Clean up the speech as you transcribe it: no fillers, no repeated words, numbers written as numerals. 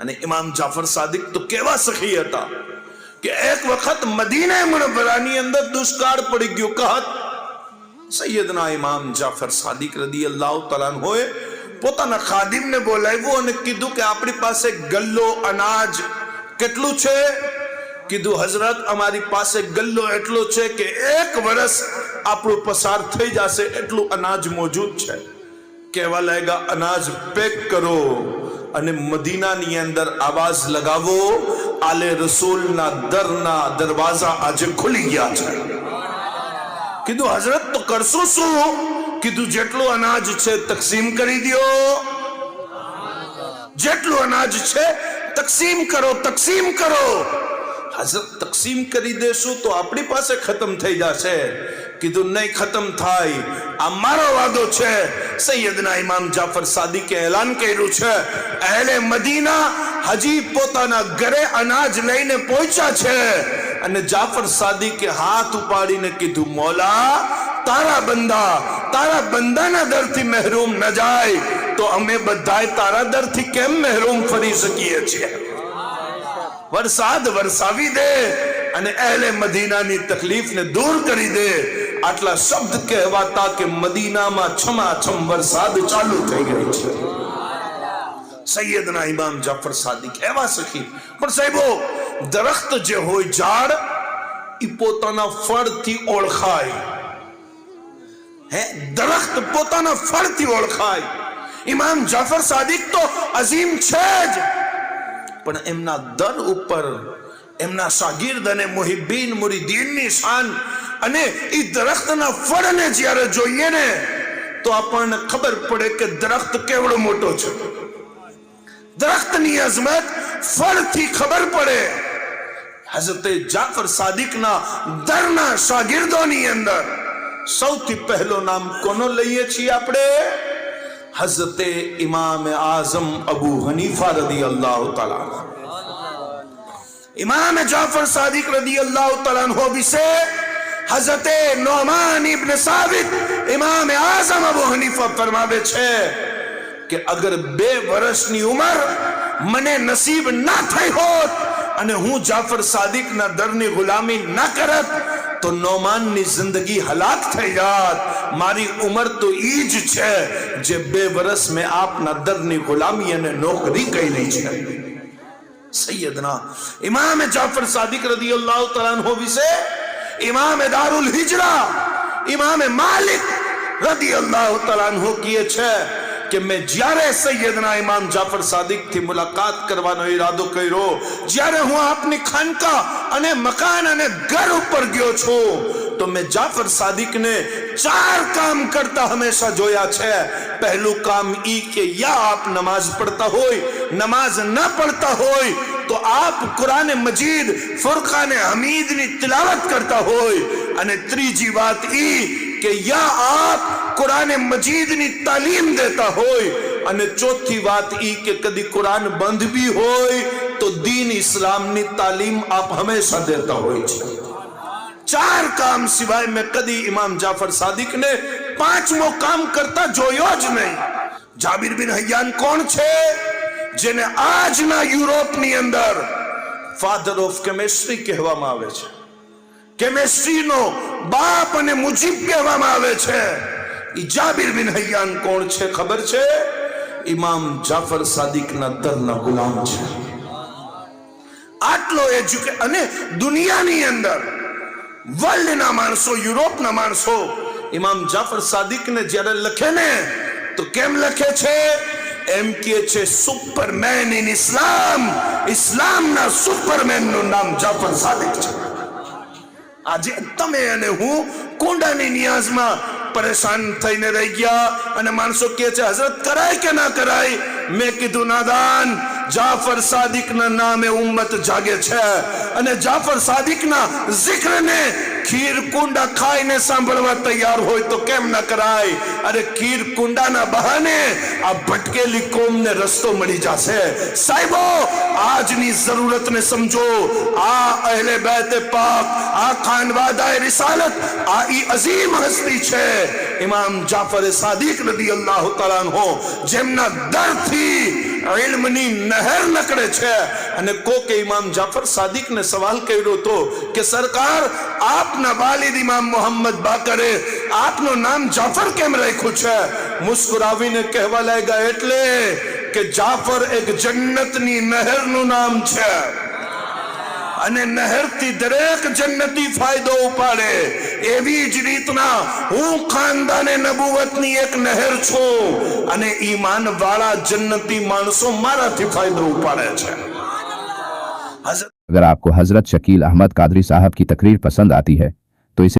અને ઇમામ જાફર સાદિક તો કેવા સખી હતા કે એક વખત મદીના મુનવ્વરાની અંદર દુષ્કાળ પડી ગયો કહત સૈયદના ઇમામ જાફર સાદિક રદિયલ્લાહુ તઆલા અન્હુએ પોતાના ખાદિમને બોલાવ્યો અને કીધું કે આપણી પાસે ગલ્લો અનાજ કેટલું છે? કીધું હઝરત અમારી પાસે ગલ્લો એટલો છે કે એક વર્ષ આપણું પસાર થઈ જશે એટલું અનાજ મોજૂદ છે. કહેવા લાગ્યા અનાજ પેક કરો અને મદીનાની અંદર આવાજ લગાવો આલે રસૂલના દરના દરવાજા આજે ખુલી ગયા છે. કીધું હઝરત તો કરશું શું? કીધું જેટલું અનાજ છે તકસીમ કરી દો, જેટલું અનાજ છે તકસીમ કરો, તકસીમ કરો. હઝરત તકસીમ કરી દેશું તો આપણી પાસે ખતમ થઈ જશે. કીધું નહીં ખતમ થાય, આ મારો વાદો છે. સૈયદના ઇમામ જાફર સાદિકે એલાન કર્યું છે અહેલે મદીના હજી પોતાના ઘરે અનાજ લઈને પહોંચ્યા છે અને જાફર સાદિકે હાથ ઉપાડીને કીધું મૌલા તારા બંદાના દરથી મહેરૂમ ન જાય તો અમે બધાય તારા દરથી કેમ મહેરૂમ ફરી શકીએ છીએ? વરસાદ વરસાવી દે અને અહેલે મદીનાની તકલીફને દૂર કરી દે. આટલા શબ્દ કહેવાતા કે મદીનામાં છમાછમ વરસાદ ચાલુ થઈ ગઈ છે. સૈયદના ઇમામ જાફર સાદિક એવા સખી. પણ સાહેબો દરખ્ત જે હોય ઝાડ એ પોતાના ફળથી ઓળખાય. હે દરખ્ત પોતાના ફળથી ઓળખાય. ઇમામ જાફર સાદિક તો અઝીમ છે જ, પણ એમના દર ઉપર એમના શાગીર્દ અને મુહિબ્બીન મુરીદીનની શાન અને એ દરખ્તના ફળને જ્યારે જોઈએ ને તો આપણને ખબર પડે કે દરખ્ત કેવડો મોટો છે. દરખ્તની અઝમત ફળથી ખબર પડે. હઝરતે જાફર સાદિકના દરના શાગીર્દોની અંદર સૌથી પહેલો નામ કોનો લઈએ છીએ આપણે? હઝરતે ઇમામ આઝમ અબુ હનીફા રદિયલ્લાહુ તઆલા. इमाम जाफर सादिक रदियल्लाहु तआला अन्हु विषे हजरते नौमान इब्न साबित इमाम आज़म अबू हनीफा फरमावे छे कि अगर 2 વર્ષની ઉંમર મને નસીબ ના થઈ હોત અને હું જાફર સાદિક ના દરની ગુલામી ના કરત તો નૌમાનની જિંદગી હલાક થઈ જાત. મારી ઉંમર તો ઈ જ છે જે 2 વર્ષ મેં આપના દરની ગુલામી અને નોકરી કરી છે. सैयदना इमाम जाफर सादिक रदियल्लाहु तआला अन्हु विषे इमाम दारुल हिजरा इमाम मालिक रदियल्लाहु तआला अन्हु किए छे कि मैं જ્યારે સૈયદના ઇમામ જાફર સાદિક થી મુલાકાત કરવાનો ઈરાદો કર્યો, જ્યારે હું આપની ખાનકા અને મકાન અને ઘર ઉપર ગયો છું તો મેં જાફર સાદિકને 4 કામ કરતા હંમેશા જોયા છે. પહેલું કામ ઈ કે યા આપ નમાઝ પડતા હોય, નમાઝ ન પડતા હોય તો આપ કુરાન મજીદ ફુરકાન હમીદની તિલાવત કરતા હોય. અને ત્રીજી વાત ઈ કે યા આપ કુરાન મજીદની તાલીમ દેતા હોય. અને ચોથી વાત ઈ કે કદી કુરાન બંધ ભી હોય તો દીન ઇસ્લામની તાલીમ આપ હંમેશા દેતા હોય છે. 4 કામ સિવાય મેં કદી ઇમામ જાફર સાદિક ને 5મો કામ કરતા જોયો જ નહીં. જાબિર બિન હૈયાન કોણ છે? જેને આજના યુરોપની અંદર ફાધર ઓફ કેમિસ્ટ્રી કહેવામાં આવે છે. કેમિસ્ટ્રીનો બાપ અને મુજીબ કહેવામાં આવે છે. ઈ જાબિર બિન હૈયાન કોણ છે ખબર છે? ઇમામ જાફર સાદિકના દરના ગુલામ છે. આટલો એજ્યુકે અને દુનિયાની અંદર વર્લ્ડના માણસો, યુરોપના માણસો ઇમામ જાફર સાદિકને જ્યારે લખે ને તો કેમ લખે છે? એમ કે છે સુપરમેન ઇન ઇસ્લામ. ઇસ્લામના સુપરમેનનું નામ જાફર સાદિક છે. આજે તમે અને હું કોંડાની નિયાઝમાં પરેશાન થઈને રહી ગયા અને માણસો કહે છે હઝરત કરાય કે ના કરાય? મેં કીધું નાદાન, જાફર સાદિકના નામે ઉમ્મત જાગે છે અને જાફર સાદિકના જિક્રને ખીર કુંડા ખાઈને સાંભળવા તૈયાર હોય તો કેમ ના કરાય? અરે ખીર કુંડાના બહાને આ ભટકેલી કોમને રસ્તો મળી જશે. સાહેબો આજની જરૂરતને સમજો. આ અહેલે બેત પાક, આ ખાનવાદાએ રિસાલત, આ ઈ અઝીમ હસ્તી છે ઇમામ જાફર સાદિક રદિયલ્લાહુ તઆલા અન્હુ, જેમના દરથી ઇલ્મની નહેર નકળે છે. અને કોકે ઇમામ જાફર સાદિકને સવાલ કર્યો હતો કે સરકાર, આપના વાલિદ ઇમામ મોહમ્મદ બાકરે આપનું નામ જાફર કેમ રાખ્યું છે? મુસ્કુરાવીને કહેવા લાગ્યા, એટલે કે જાફર એક જન્નતની નહેરનું નામ છે અને નહેરથી દરેક જન્નતી ફાયદો ઉપાડે. એવી જ રીતના હું ખાનદાને નબુવતની એક નહેર છું અને ઈમાન વાળા જન્નતી માણસો મારાથી ફાયદો ઉપાડે છે. अगर आपको हजरत शकील अहमद कादरी साहब की तकरीर पसंद आती है तो इसे